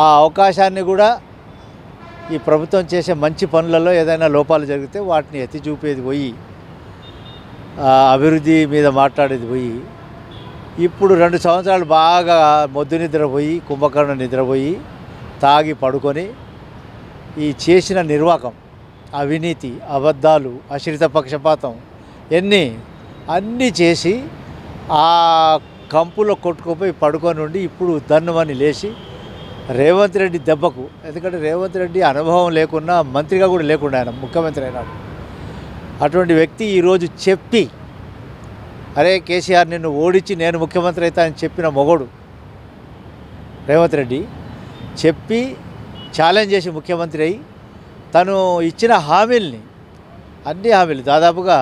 ఆ అవకాశాన్ని కూడా ఈ ప్రభుత్వం చేసే మంచి పనులలో ఏదైనా లోపాలు జరిగితే వాటిని ఎత్తి చూపేది పోయి అభివృద్ధి మీద మాట్లాడేది పోయి ఇప్పుడు 2 సంవత్సరాలు బాగా మొద్దు నిద్రపోయి కుంభకర్ణ నిద్రపోయి తాగి పడుకొని ఈ చేసిన నిర్వాకం, అవినీతి, అబద్ధాలు, అశ్రిత పక్షపాతం అన్నీ చేసి ఆ కంపులో కొట్టుకుపోయి పడుకొని ఉండి ఇప్పుడు దన్నుమని లేచి రేవంత్ రెడ్డి దెబ్బకు, ఎందుకంటే రేవంత్ రెడ్డి అనుభవం లేకున్నా మంత్రిగా కూడా లేకుండా ఆయన ముఖ్యమంత్రి అయినాడు. అటువంటి వ్యక్తి ఈరోజు చెప్పి అరే కేసీఆర్ నిన్ను ఓడించి నేను ముఖ్యమంత్రి అవుతా అని చెప్పిన మొగోడు రేవంత్ రెడ్డి చెప్పి ఛాలెంజ్ చేసి ముఖ్యమంత్రి అయి తను ఇచ్చిన హామీల్ని అన్ని హామీలు దాదాపుగా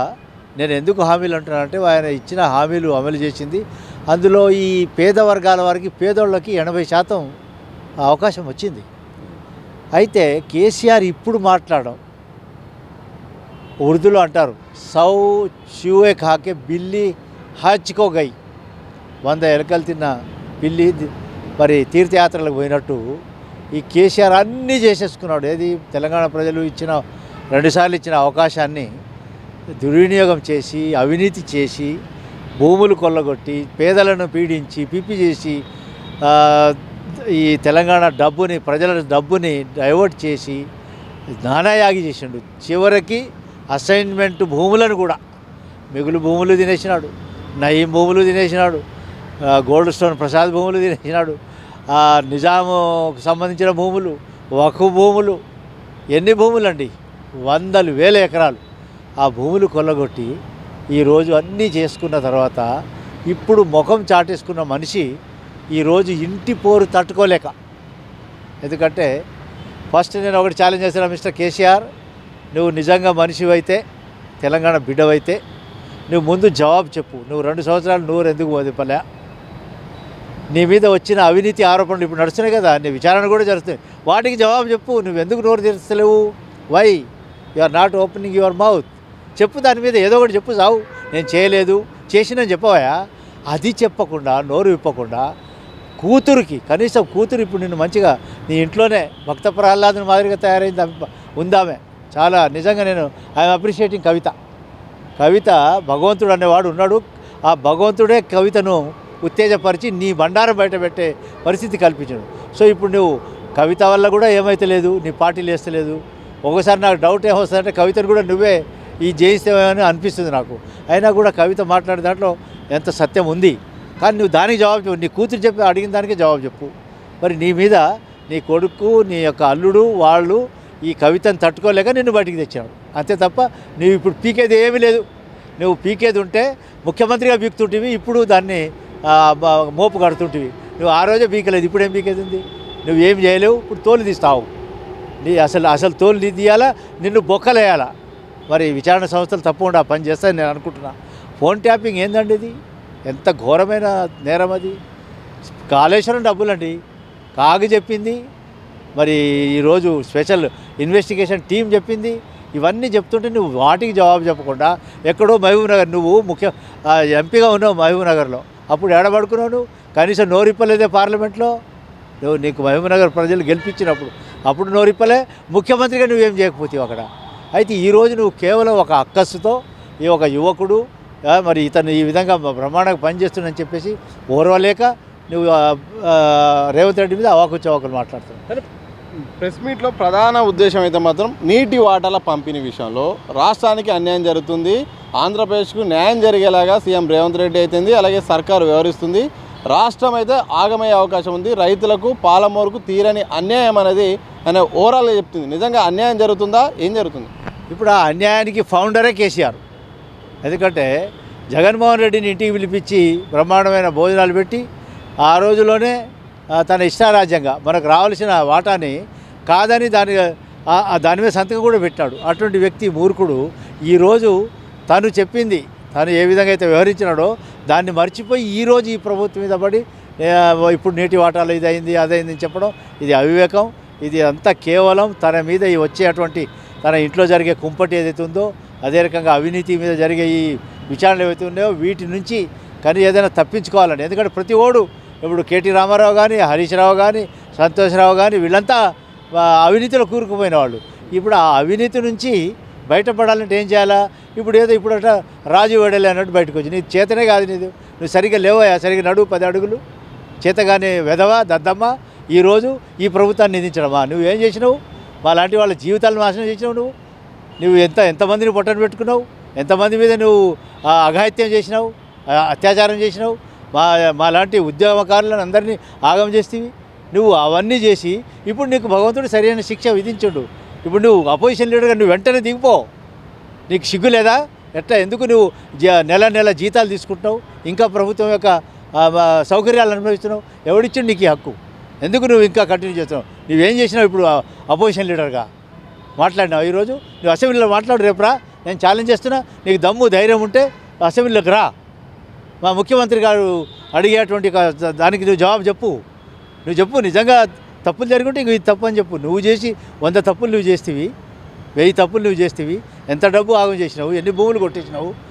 నేను ఎందుకు హామీలు అంటున్నానంటే ఆయన ఇచ్చిన హామీలు అమలు చేసింది. అందులో ఈ పేద వర్గాల వారికి పేదోళ్ళకి 80% అవకాశం వచ్చింది. అయితే కేసీఆర్ ఇప్పుడు మాట్లాడడం ఉర్దూలో అంటారు సౌ చూఏ కాకే బిల్లి హాచ్కో గై, 100 ఎలకలు తిన్న పిల్లి మరి తీర్థయాత్రలకు పోయినట్టు ఈ కేసీఆర్ అన్నీ చేసేసుకున్నాడు. ఏది తెలంగాణ ప్రజలు ఇచ్చిన 2 సార్లు ఇచ్చిన అవకాశాన్ని దుర్వినియోగం చేసి అవినీతి చేసి భూములు కొల్లగొట్టి పేదలను పీడించి పిప్పి చేసి ఈ తెలంగాణ డబ్బుని ప్రజల డబ్బుని డైవర్ట్ చేసి నానాయాగి చేసిండు. చివరికి అసైన్మెంట్ భూములను కూడా మిగులు భూములు తినేసినాడు, నయీం భూములు తినేసినాడు, గోల్డ్ స్టోన్ ప్రసాద్ భూములు తినేసినాడు, నిజాముకు సంబంధించిన భూములు, వఖఫ్ భూములు, ఎన్ని భూములు అండి, 100,000 ఎకరాలు ఆ భూములు కొల్లగొట్టి ఈరోజు అన్నీ చేసుకున్న తర్వాత ఇప్పుడు ముఖం చాటేసుకున్న మనిషి ఈరోజు ఇంటి పోరు తట్టుకోలేక, ఎందుకంటే ఫస్ట్ నేను ఒకటి ఛాలెంజ్ చేశాను, మిస్టర్ కేసీఆర్ నువ్వు నిజంగా మనిషివైతే తెలంగాణ బిడ్డవైతే నువ్వు ముందు జవాబు చెప్పు. నువ్వు 2 సంవత్సరాలు నోరు ఎందుకు వదిపలే? నీ మీద వచ్చిన అవినీతి ఆరోపణలు ఇప్పుడు నడుస్తున్నాయి కదా, నీ విచారణ కూడా జరుగుతుంది, వాటికి జవాబు చెప్పు. నువ్వు ఎందుకు నోరు తెరుస్తలేవు? Why you are not opening your mouth? చెప్పు, దాని మీద ఏదో ఒకటి చెప్పు. సావు నేను చేయలేదు చేసినని చెప్పవా? అది చెప్పకుండా నోరు విప్పకుండా కూతురికి, కనీసం కూతురు ఇప్పుడు నిన్ను మంచిగా నీ ఇంట్లోనే భక్త ప్రహ్లాదుని మాదిరిగా తయారైంది ఉందామే. చాలా నిజంగా నేను ఐఎమ్ అప్రిషియేటింగ్ కవిత భగవంతుడు అనేవాడు ఉన్నాడు. ఆ భగవంతుడే కవితను ఉత్తేజపరిచి నీ బండారం బయట పెట్టే పరిస్థితి కల్పించాడు. సో ఇప్పుడు నువ్వు కవిత వల్ల కూడా ఏమైతే లేదు, నీ పార్టీలు వేస్తలేదు. ఒకసారి నాకు డౌట్ ఏమొస్తుందంటే కవితను కూడా నువ్వే ఈ జయిస్తావని అనిపిస్తుంది నాకు. అయినా కూడా కవిత మాట్లాడే దాంట్లో ఎంత సత్యం ఉంది. కానీ నువ్వు దానికి జవాబు చెప్పు. నీ కూతురు చెప్పి అడిగిన దానికే జవాబు చెప్పు. మరి నీ మీద నీ కొడుకు, నీ యొక్క అల్లుడు వాళ్ళు ఈ కవితను తట్టుకోలేక నిన్ను బయటికి తెచ్చాడు, అంతే తప్ప నువ్వు ఇప్పుడు పీకేది ఏమీ లేదు. నువ్వు పీకేది ఉంటే ముఖ్యమంత్రిగా పీకుతుంటివి, ఇప్పుడు దాన్ని మోపు కడుతుంటివి. నువ్వు ఆ రోజే పీకలేదు, ఇప్పుడు ఏం పీకేది ఉంది? నువ్వు ఏం చేయలేవు. ఇప్పుడు తోలు తీస్తావు. నీ అసలు తోలు తీయాలా, నిన్ను బొక్కలేయాలా? మరి విచారణ సంస్థలు తప్పకుండా పని చేస్తాయని నేను అనుకుంటున్నా. ఫోన్ ట్యాపింగ్ ఏందండి ఇది? ఎంత ఘోరమైన నేరం అది. కాళేశ్వరం డబ్బులండి కాగు చెప్పింది, మరి ఈరోజు స్పెషల్ ఇన్వెస్టిగేషన్ టీం చెప్పింది. ఇవన్నీ చెప్తుంటే నువ్వు వాటికి జవాబు చెప్పకుండా ఎక్కడో మహబూబ్ నగర్, నువ్వు ఎంపీగా ఉన్నావు మహబూబ్ నగర్లో, అప్పుడు ఏడబడుకున్నావు నువ్వు? కనీసం నోరిప్పలేదే పార్లమెంట్లో. నీకు మహబూబ్ నగర్ ప్రజలు గెలిపించినప్పుడు అప్పుడు నోరిప్పలే. ముఖ్యమంత్రిగా నువ్వేం చేయకపోతావు అక్కడ. అయితే ఈరోజు నువ్వు కేవలం ఒక అక్కస్సుతో ఈ ఒక యువకుడు మరి ఇతను ఈ విధంగా బ్రహ్మాండంగా పనిచేస్తుందని చెప్పేసి ఓర్వలేక నువ్వు రేవంత్ రెడ్డి మీద అవాకులు మాట్లాడుతున్నావు. ప్రెస్ మీట్లో ప్రధాన ఉద్దేశం అయితే మాత్రం నీటి వాటాల పంపిణీ విషయంలో రాష్ట్రానికి అన్యాయం జరుగుతుంది, ఆంధ్రప్రదేశ్కు న్యాయం జరిగేలాగా సీఎం రేవంత్ రెడ్డి అవుతుంది, అలాగే సర్కారు వ్యవహరిస్తుంది, రాష్ట్రం అయితే ఆగమయ్యే అవకాశం ఉంది, రైతులకు పాలమూరుకు తీరని అన్యాయం అనేది ఆయన ఓవరాల్గా చెప్తుంది. నిజంగా అన్యాయం జరుగుతుందా? ఏం జరుగుతుంది? ఇప్పుడు ఆ అన్యాయానికి ఫౌండరే కేసీఆర్. ఎందుకంటే జగన్మోహన్ రెడ్డిని ఇంటికి పిలిపించి బ్రహ్మాండమైన భోజనాలు పెట్టి ఆ రోజులోనే తన ఇష్టారాజ్యంగా మనకు రావాల్సిన వాటాని కాదని దాని మీద సంతకం కూడా పెట్టాడు. అటువంటి వ్యక్తి మూర్ఖుడు ఈరోజు తను చెప్పింది, తను ఏ విధంగా అయితే వ్యవహరించినాడో దాన్ని మర్చిపోయి ఈరోజు ఈ ప్రభుత్వం మీద పడి ఇప్పుడు నీటి వాటాలు ఇది అయింది అదైంది అని చెప్పడం ఇది అవివేకం. ఇది అంతా కేవలం తన మీద వచ్చేటువంటి తన ఇంట్లో జరిగే కుంపటి ఏదైతే ఉందో, అదే రకంగా అవినీతి మీద జరిగే ఈ విచారణలు ఏవైతే ఉన్నాయో వీటి నుంచి కానీ ఏదైనా తప్పించుకోవాలని. ఎందుకంటే ప్రతి ఓడు ఇప్పుడు కేటీ రామారావు కానీ, హరీష్ రావు కానీ, సంతోషరావు కానీ వీళ్ళంతా అవినీతిలో కూరుకుపోయిన వాళ్ళు. ఇప్పుడు ఆ అవినీతి నుంచి బయటపడాలంటే ఏం చేయాలా? ఇప్పుడట రాజు వెడలే అన్నట్టు బయటకు వచ్చి నీ చేతనే కాదు, నువ్వు సరిగ్గా లేవయా, సరిగ్గా నడువు 10 అడుగులు, చేతగానే వెధవా దద్దమ్మ ఈరోజు ఈ ప్రభుత్వాన్ని నిందించడమా? నువ్వేం చేసినావు? అలాంటి వాళ్ళ జీవితాలను నాశనం చేసినావు. నువ్వు ఎంతమందిని పొట్టను పెట్టుకున్నావు, ఎంతమంది మీద నువ్వు అఘాయిత్యం చేసినావు, అత్యాచారం చేసినావు, మా లాంటి ఉద్యమకారులను అందరినీ ఆగం చేస్తేవి. నువ్వు అవన్నీ చేసి ఇప్పుడు నీకు భగవంతుడు సరైన శిక్ష విధించుండు. ఇప్పుడు నువ్వు అపోజిషన్ లీడర్గా నువ్వు వెంటనే దిగిపో. నీకు సిగ్గు లేదా? ఎందుకు నువ్వు నెల జీతాలు తీసుకుంటున్నావు, ఇంకా ప్రభుత్వం యొక్క సౌకర్యాలు అనుభవిస్తున్నావు? ఎవడిచ్చిండు నీకు ఈ హక్కు? ఎందుకు నువ్వు ఇంకా కంటిన్యూ చేస్తున్నావు? నువ్వేం చేసినావు? ఇప్పుడు అపోజిషన్ లీడర్గా మాట్లాడినావు. ఈరోజు నువ్వు అసెంబ్లీలో మాట్లాడు, రేపురా, నేను ఛాలెంజ్ చేస్తున్నా. నీకు దమ్ము ధైర్యం ఉంటే అసెంబ్లీలోకి రా. మా ముఖ్యమంత్రి గారు అడిగేటువంటి దానికి నువ్వు జవాబు చెప్పు. నువ్వు చెప్పు, నిజంగా తప్పులు జరుగుంటే ఇంక ఇది తప్పు అని చెప్పు. నువ్వు చేసి 100 తప్పులు నువ్వు చేస్తేవి, 1000 తప్పులు నువ్వు చేస్తేవి, ఎంత డబ్బు ఆగం చేసినావు, ఎన్ని భూములు కొట్టేసినావు,